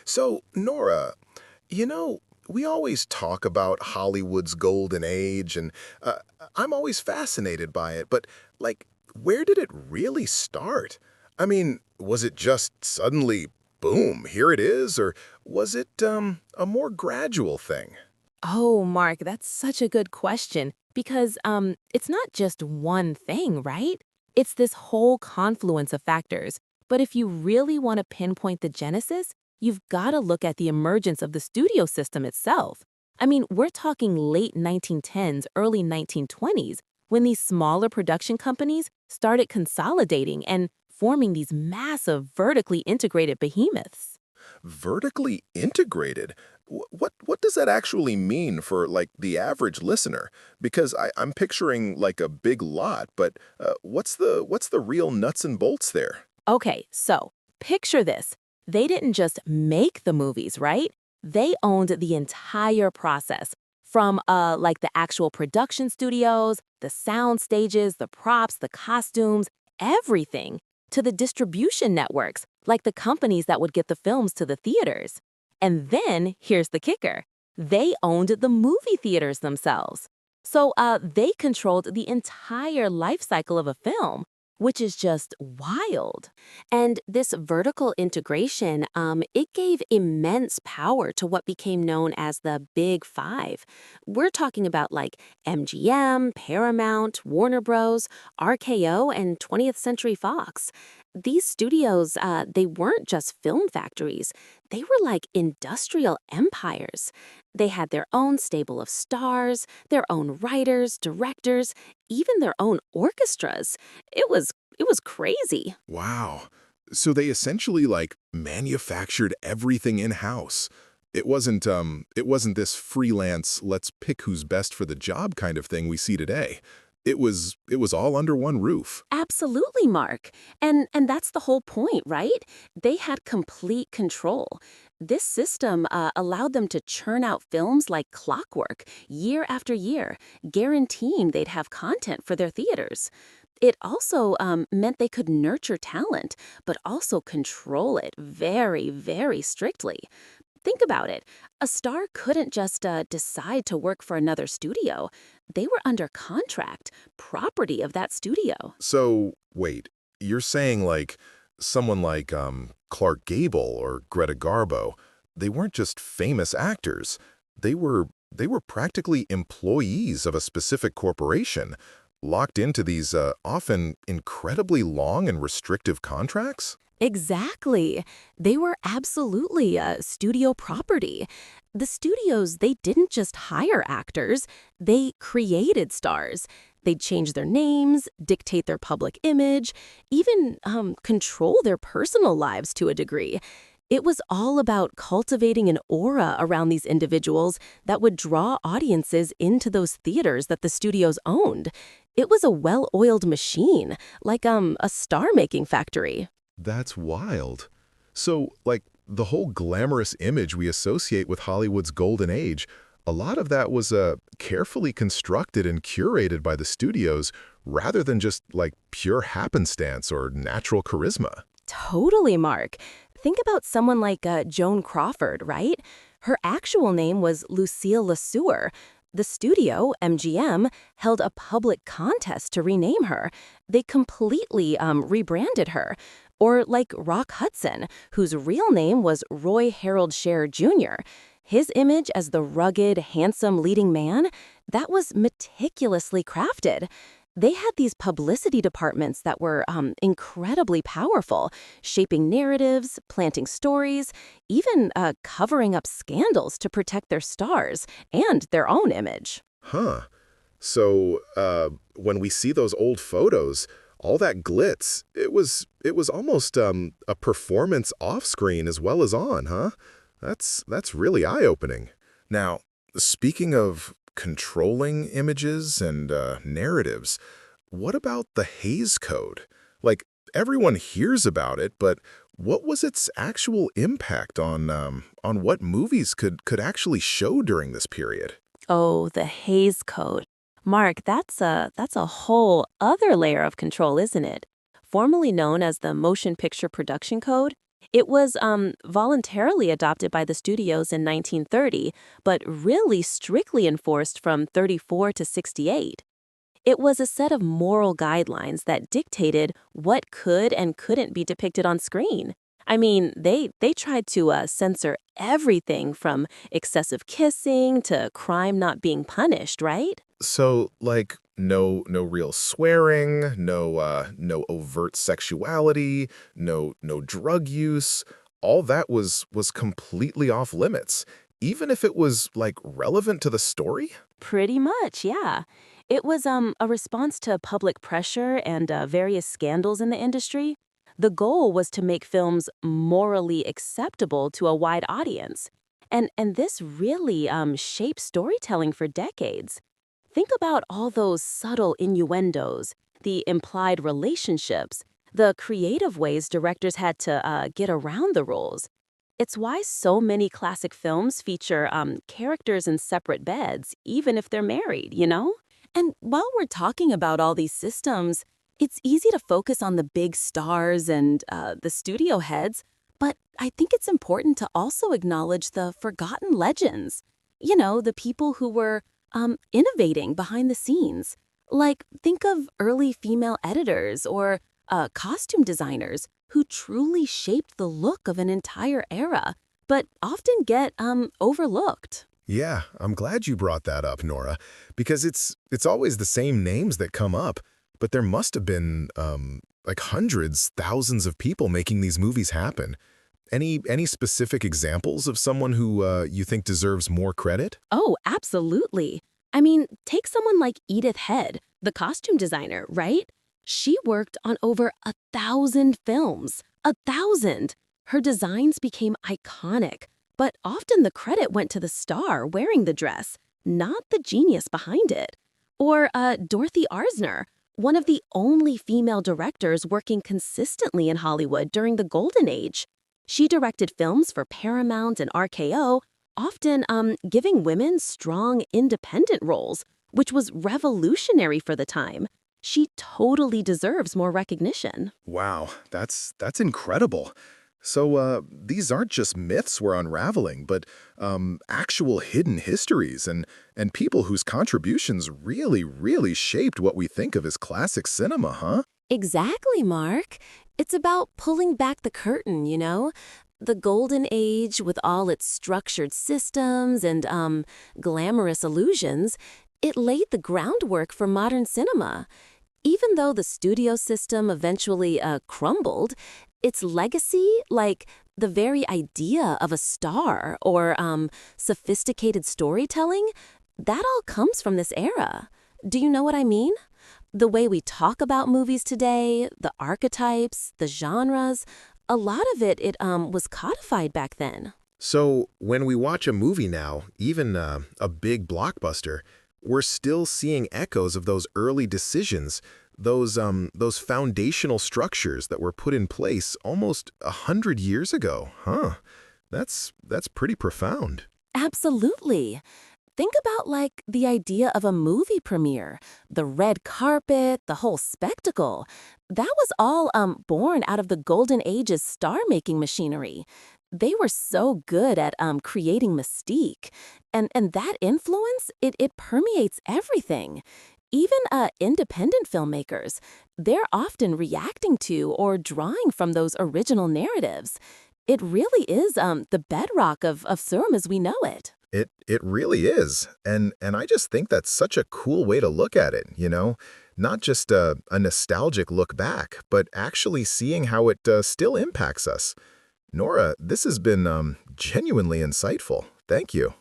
So, Nora, you know, we always talk about Hollywood's golden age, and uh, I'm always fascinated by it, but, like, where did it really start? I mean, was it just suddenly, boom, here it is, or was it, a more gradual thing? Oh, Mark, that's such a good question because it's not just one thing, right? It's this whole confluence of factors. But if you really want to pinpoint the genesis, you've got to look at the emergence of the studio system itself. I mean, we're talking late 1910s, early 1920s, when these smaller production companies started consolidating and forming these massive vertically integrated behemoths. Vertically integrated? What does that actually mean for, like, the average listener? Because I'm picturing, like, a big lot, but what's the real nuts and bolts there? Okay, so picture this. They didn't just make the movies, right? They owned the entire process from like the actual production studios, the sound stages, the props, the costumes, everything to the distribution networks, like the companies that would get the films to the theaters. And then here's the kicker. They owned the movie theaters themselves. So they controlled the entire life cycle of a film, which is just wild. And this vertical integration, it gave immense power to what became known as the Big Five. We're talking about like MGM, Paramount, Warner Bros., RKO, and 20th Century Fox. These studios, they weren't just film factories. They were like industrial empires. They had their own stable of stars, their own writers, directors, even their own orchestras. It was crazy. Wow. So they essentially, like, manufactured everything in-house. It wasn't this freelance, let's pick who's best for the job kind of thing we see today. It was all under one roof. Absolutely, Mark. And that's the whole point, right? They had complete control. This system allowed them to churn out films like clockwork, year after year, guaranteeing they'd have content for their theaters. It also meant they could nurture talent, but also control it very, very strictly. Think about it. A star couldn't just decide to work for another studio. They were under contract, property of that studio. So, wait, you're saying, like, someone like Clark Gable or Greta Garbo, they weren't just famous actors. They were practically employees of a specific corporation, locked into these often incredibly long and restrictive contracts? Exactly. They were absolutely a studio property. The studios, they didn't just hire actors, they created stars. They'd change their names, dictate their public image, even control their personal lives to a degree. It was all about cultivating an aura around these individuals that would draw audiences into those theaters that the studios owned. It was a well-oiled machine, like a star-making factory. That's wild. So, like, the whole glamorous image we associate with Hollywood's golden age, a lot of that was carefully constructed and curated by the studios rather than just, like, pure happenstance or natural charisma. Totally, Mark. Think about someone like Joan Crawford, right? Her actual name was Lucille LeSueur. The studio, MGM, held a public contest to rename her. They completely rebranded her. Or like Rock Hudson, whose real name was Roy Harold Scherer Jr. His image as the rugged, handsome leading man, that was meticulously crafted. They had these publicity departments that were incredibly powerful, shaping narratives, planting stories, even covering up scandals to protect their stars and their own image. Huh. So, when we see those old photos, all that glitz, it was almost a performance off screen as well as on, huh? That's really eye-opening. Now, speaking of controlling images and narratives, what about the Hays Code? Like, everyone hears about it, but what was its actual impact on what movies could actually show during this period? Oh, the Hays Code. Mark, that's a whole other layer of control, isn't it? Formerly known as the Motion Picture Production Code, It was voluntarily adopted by the studios in 1930, but really strictly enforced from 34 to 68. It was a set of moral guidelines that dictated what could and couldn't be depicted on screen. I mean, they tried to censor everything from excessive kissing to crime not being punished, right? So, like, no real swearing, no overt sexuality, no drug use. All that was completely off limits, even if it was, like, relevant to the story? Pretty much, yeah. It was a response to public pressure and various scandals in the industry. The goal was to make films morally acceptable to a wide audience. And this really shaped storytelling for decades. Think about all those subtle innuendos, the implied relationships, the creative ways directors had to get around the rules. It's why so many classic films feature characters in separate beds, even if they're married, you know? And while we're talking about all these systems, it's easy to focus on the big stars and the studio heads, but I think it's important to also acknowledge the forgotten legends. You know, the people who were innovating behind the scenes. Like, think of early female editors or costume designers who truly shaped the look of an entire era, but often get overlooked. Yeah, I'm glad you brought that up, Nora, because it's always the same names that come up, but there must have been like hundreds, thousands of people making these movies happen. Any specific examples of someone who you think deserves more credit? Oh, absolutely. I mean, take someone like Edith Head, the costume designer, right? She worked on over 1,000 films. 1,000! Her designs became iconic, but often the credit went to the star wearing the dress, not the genius behind it. Or Dorothy Arzner, one of the only female directors working consistently in Hollywood during the Golden Age. She directed films for Paramount and RKO, often giving women strong, independent roles, which was revolutionary for the time. She totally deserves more recognition. Wow, that's incredible. So these aren't just myths we're unraveling, but actual hidden histories and people whose contributions really shaped what we think of as classic cinema, huh? Exactly, Mark. It's about pulling back the curtain, you know? The golden age with all its structured systems and glamorous illusions, it laid the groundwork for modern cinema. Even though the studio system eventually crumbled, its legacy, like the very idea of a star or sophisticated storytelling, that all comes from this era. Do you know what I mean? The way we talk about movies today, the archetypes, the genres, a lot of it was codified back then. So when we watch a movie now, even a big blockbuster, we're still seeing echoes of those early decisions, those foundational structures that were put in place almost 100 years ago, huh? That's pretty profound. Absolutely. Think about like the idea of a movie premiere, the red carpet, the whole spectacle. That was all born out of the Golden Age's star-making machinery. They were so good at creating mystique. And that influence, it permeates everything. Even independent filmmakers, they're often reacting to or drawing from those original narratives. It really is the bedrock of cinema as we know it. It really is. And I just think that's such a cool way to look at it, you know? Not just a nostalgic look back, but actually seeing how it still impacts us. Nora, this has been genuinely insightful. Thank you.